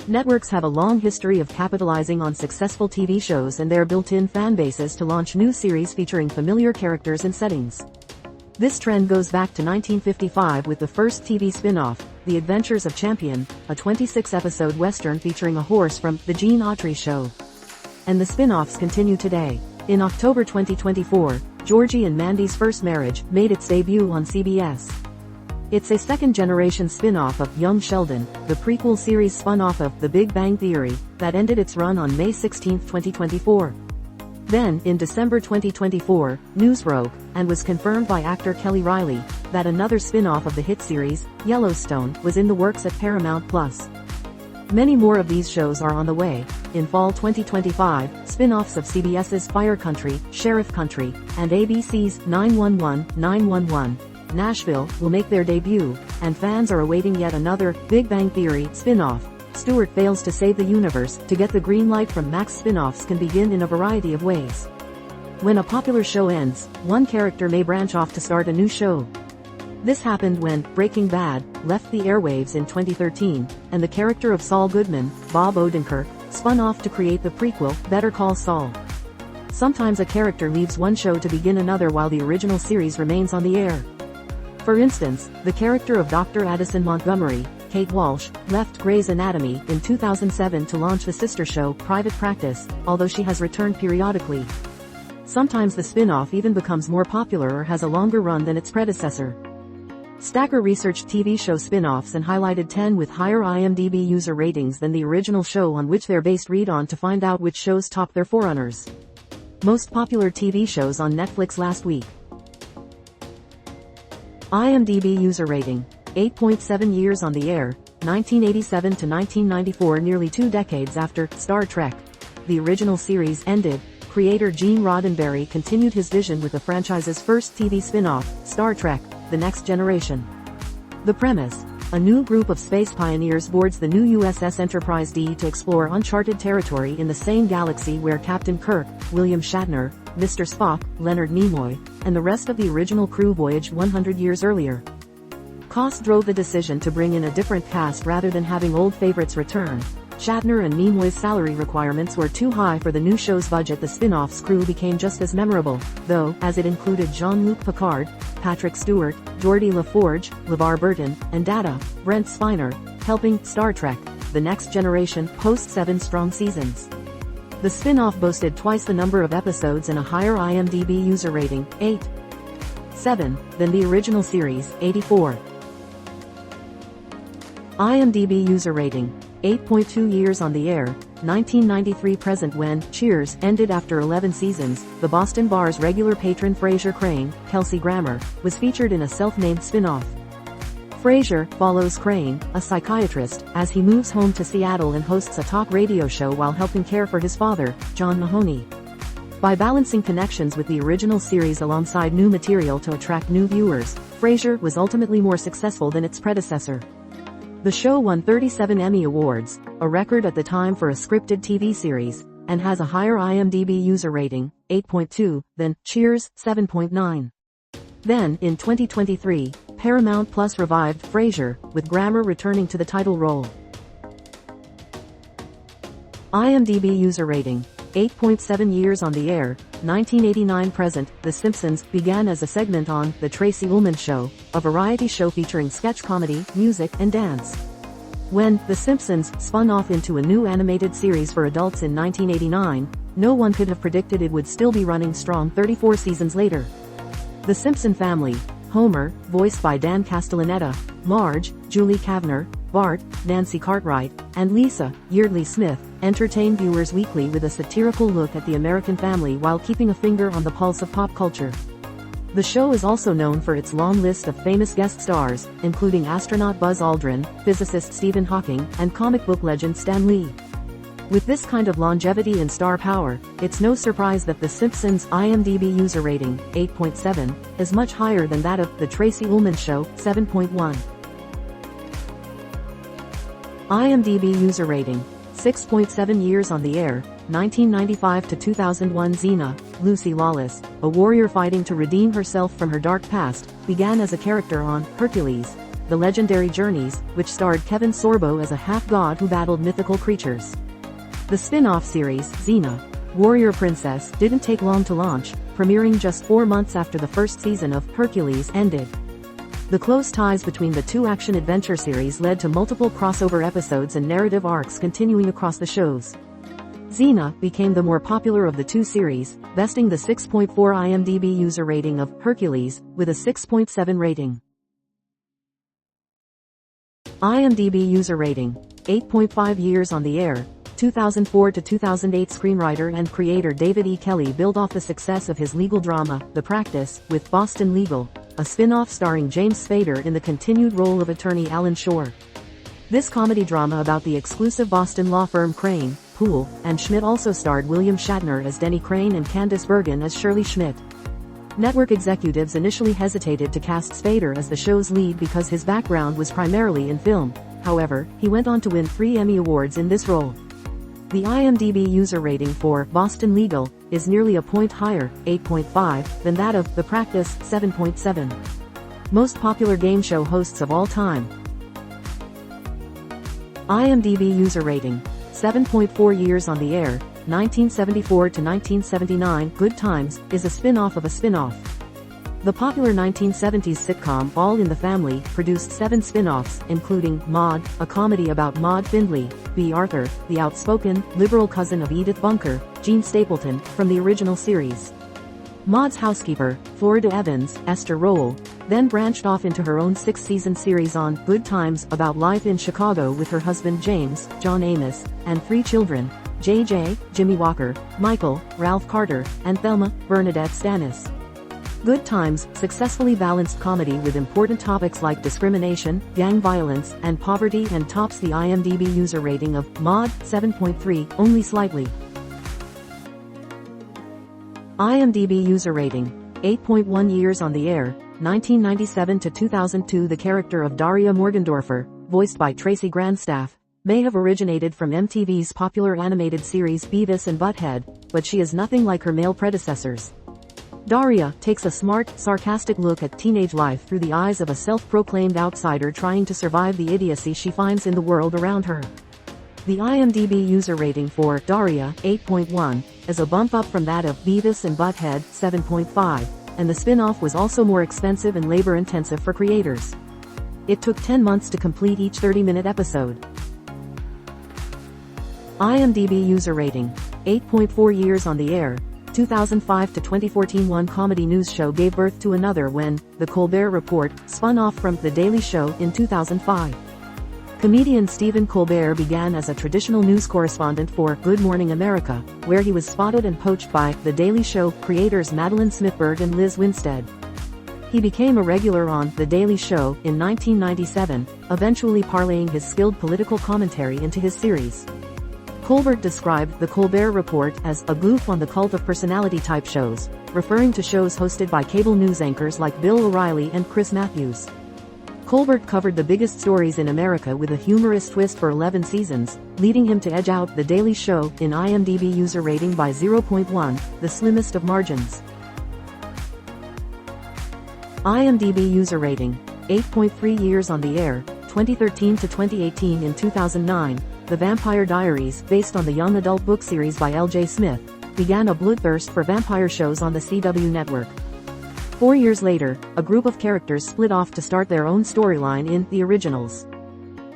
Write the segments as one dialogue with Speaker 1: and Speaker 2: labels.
Speaker 1: Networks have a long history of capitalizing on successful TV shows and their built-in fan bases to launch new series featuring familiar characters and settings. This trend goes back to 1955 with the first TV spin-off, The Adventures of Champion, a 26-episode western featuring a horse from The Gene Autry Show. And the spin-offs continue today. In October 2024, Georgie and Mandy's First Marriage made its debut on CBS. It's a second-generation spin-off of Young Sheldon, the prequel series spun off of The Big Bang Theory, that ended its run on May 16, 2024. Then, in December 2024, news broke, and was confirmed by actor Kelly Riley, that another spin-off of the hit series, Yellowstone, was in the works at Paramount+. Many more of these shows are on the way. In fall 2025, spin-offs of CBS's Fire Country, Sheriff Country, and ABC's 911, Nashville, will make their debut, and fans are awaiting yet another Big Bang Theory spin-off. Stewart fails to save the universe. To get the green light from Max, spin-offs can begin in a variety of ways. When a popular show ends, one character may branch off to start a new show. This happened when Breaking Bad left the airwaves in 2013, and the character of Saul Goodman, Bob Odenkirk, spun off to create the prequel, Better Call Saul. Sometimes a character leaves one show to begin another while the original series remains on the air. For instance, the character of Dr. Addison Montgomery, Kate Walsh, left Grey's Anatomy in 2007 to launch the sister show, Private Practice, although she has returned periodically. Sometimes the spin-off even becomes more popular or has a longer run than its predecessor. Stacker researched TV show spin-offs and highlighted 10 with higher IMDb user ratings than the original show on which they're based. Read on to find out which shows top their forerunners. Most popular TV shows on Netflix last week. IMDb user rating, 8.7 years on the air, 1987 to 1994, nearly 2 decades after Star Trek. The original series ended, creator Gene Roddenberry continued his vision with the franchise's first TV spin-off, Star Trek: The Next Generation. The premise: a new group of space pioneers boards the new USS Enterprise D to explore uncharted territory in the same galaxy where Captain Kirk, William Shatner, Mr. Spock, Leonard Nimoy, and the rest of the original crew voyaged 100 years earlier. Cost drove the decision to bring in a different cast rather than having old favorites return. Shatner and Nimoy's salary requirements were too high for the new show's budget. The spin-off's crew became just as memorable, though, as it included Jean-Luc Picard, Patrick Stewart, Geordie LaForge, LeVar Burton, and Data, Brent Spiner, helping Star Trek: The Next Generation post 7 strong seasons. The spin-off boasted twice the number of episodes and a higher IMDb user rating, 8.7, than the original series, 84. IMDb user rating, 8.2 years on the air, 1993 present. When Cheers ended after 11 seasons, the Boston Bar's regular patron Frasier Crane, Kelsey Grammer, was featured in a self-named spin-off. Frasier follows Crane, a psychiatrist, as he moves home to Seattle and hosts a talk radio show while helping care for his father, John Mahoney. By balancing connections with the original series alongside new material to attract new viewers, Frasier was ultimately more successful than its predecessor. The show won 37 Emmy Awards, a record at the time for a scripted TV series, and has a higher IMDb user rating, 8.2, than Cheers, 7.9. Then, in 2023, Paramount Plus revived Frasier, with Grammer returning to the title role. IMDb user rating, 8.7 years on the air, 1989 present. The Simpsons began as a segment on The Tracy Ullman Show, a variety show featuring sketch comedy, music, and dance. When The Simpsons spun off into a new animated series for adults in 1989, no one could have predicted it would still be running strong 34 seasons later. The Simpson family, Homer, voiced by Dan Castellaneta, Marge, Julie Kavner, Bart, Nancy Cartwright, and Lisa, Yeardley Smith, entertain viewers weekly with a satirical look at the American family while keeping a finger on the pulse of pop culture. The show is also known for its long list of famous guest stars, including astronaut Buzz Aldrin, physicist Stephen Hawking, and comic book legend Stan Lee. With this kind of longevity and star power, it's no surprise that The Simpsons' IMDb user rating, 8.7, is much higher than that of The Tracy Ullman Show, 7.1. IMDb user rating, 6.7 years on the air, 1995 to 2001. Xena, Lucy Lawless, a warrior fighting to redeem herself from her dark past, began as a character on Hercules, The Legendary Journeys, which starred Kevin Sorbo as a half-god who battled mythical creatures. The spin-off series, Xena, Warrior Princess, didn't take long to launch, premiering just 4 months after the first season of Hercules ended. The close ties between the two action-adventure series led to multiple crossover episodes and narrative arcs continuing across the shows. Xena became the more popular of the two series, besting the 6.4 IMDb user rating of Hercules, with a 6.7 rating. IMDb user rating, 8.5 years on the air. 2004 to 2008 screenwriter and creator David E. Kelley built off the success of his legal drama, The Practice, with Boston Legal, a spin-off starring James Spader in the continued role of attorney Alan Shore. This comedy drama about the exclusive Boston law firm Crane, Poole, and Schmidt also starred William Shatner as Denny Crane and Candice Bergen as Shirley Schmidt. Network executives initially hesitated to cast Spader as the show's lead because his background was primarily in film. However, he went on to win 3 Emmy Awards in this role. The IMDb user rating for Boston Legal is nearly a point higher, 8.5, than that of The Practice, 7.7. Most popular game show hosts of all time. IMDb user rating, 7.4 years on the air. 1974 to 1979, Good Times, is a spin-off of a spin-off. The popular 1970s sitcom All in the Family produced 7 spin-offs, including Maude, a comedy about Maude Findlay, B. Arthur, the outspoken, liberal cousin of Edith Bunker, Jean Stapleton, from the original series. Maude's housekeeper, Florida Evans, Esther Roll, then branched off into her own 6-season series on Good Times about life in Chicago with her husband James, John Amos, and 3 children, JJ, Jimmy Walker, Michael, Ralph Carter, and Thelma, Bernadette Stannis. Good Times successfully balanced comedy with important topics like discrimination, gang violence, and poverty and tops the IMDb user rating of Maude, 7.3, only slightly. IMDb user rating, 8.1 years on the air. 1997 to 2002. The character of Daria Morgendorffer, voiced by Tracy Grandstaff, may have originated from MTV's popular animated series Beavis and Butthead, but she is nothing like her male predecessors. Daria takes a smart, sarcastic look at teenage life through the eyes of a self-proclaimed outsider trying to survive the idiocy she finds in the world around her. The IMDb user rating for Daria, 8.1, is a bump up from that of Beavis and Butthead, 7.5, and the spin-off was also more expensive and labor-intensive for creators. It took 10 months to complete each 30-minute episode. IMDb user rating, 8.4 years on the air. 2005 to 2014. One comedy news show gave birth to another when The Colbert Report spun off from The Daily Show in 2005. Comedian Stephen Colbert began as a traditional news correspondent for Good Morning America, where he was spotted and poached by The Daily Show creators Madeline Smithberg and Liz Winstead. He became a regular on The Daily Show in 1997, eventually parlaying his skilled political commentary into his series. Colbert described The Colbert Report as a goof on the cult of personality type shows, referring to shows hosted by cable news anchors like Bill O'Reilly and Chris Matthews. Colbert covered the biggest stories in America with a humorous twist for 11 seasons, leading him to edge out The Daily Show in IMDb user rating by 0.1, the slimmest of margins. IMDb user rating, 8.3 years on the air, 2013 to 2018. In 2009, The Vampire Diaries, based on the young adult book series by L.J. Smith, began a bloodthirst for vampire shows on the CW network. 4 years later, a group of characters split off to start their own storyline in The Originals.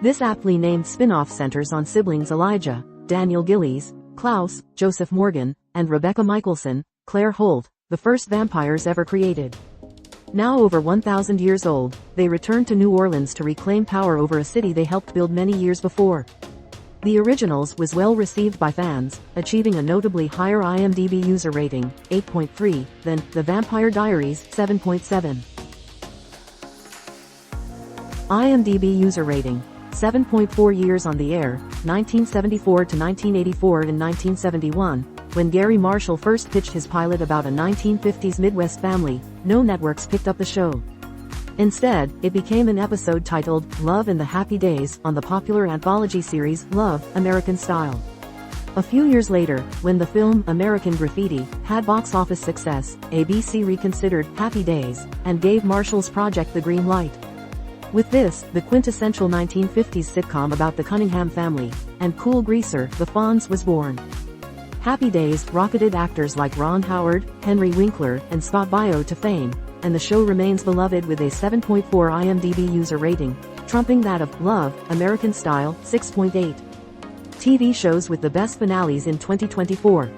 Speaker 1: This aptly named spin-off centers on siblings Elijah, Daniel Gillies, Klaus, Joseph Morgan, and Rebecca Michelson, Claire Holt, the first vampires ever created. Now over 1,000 years old, they return to New Orleans to reclaim power over a city they helped build many years before. The Originals was well received by fans, achieving a notably higher IMDb user rating, 8.3, than The Vampire Diaries, 7.7. IMDb user rating, 7.4 years on the air, 1974 to 1984. In 1971, when Gary Marshall first pitched his pilot about a 1950s Midwest family, no networks picked up the show. Instead, it became an episode titled Love in the Happy Days on the popular anthology series Love, American Style. A few years later, when the film American Graffiti had box office success, ABC reconsidered Happy Days and gave Marshall's project the green light. With this, the quintessential 1950s sitcom about the Cunningham family, and cool greaser, the Fonz, was born. Happy Days rocketed actors like Ron Howard, Henry Winkler, and Scott Baio to fame, and the show remains beloved with a 7.4 IMDb user rating, trumping that of Love, American Style, 6.8. TV shows with the best finales in 2024.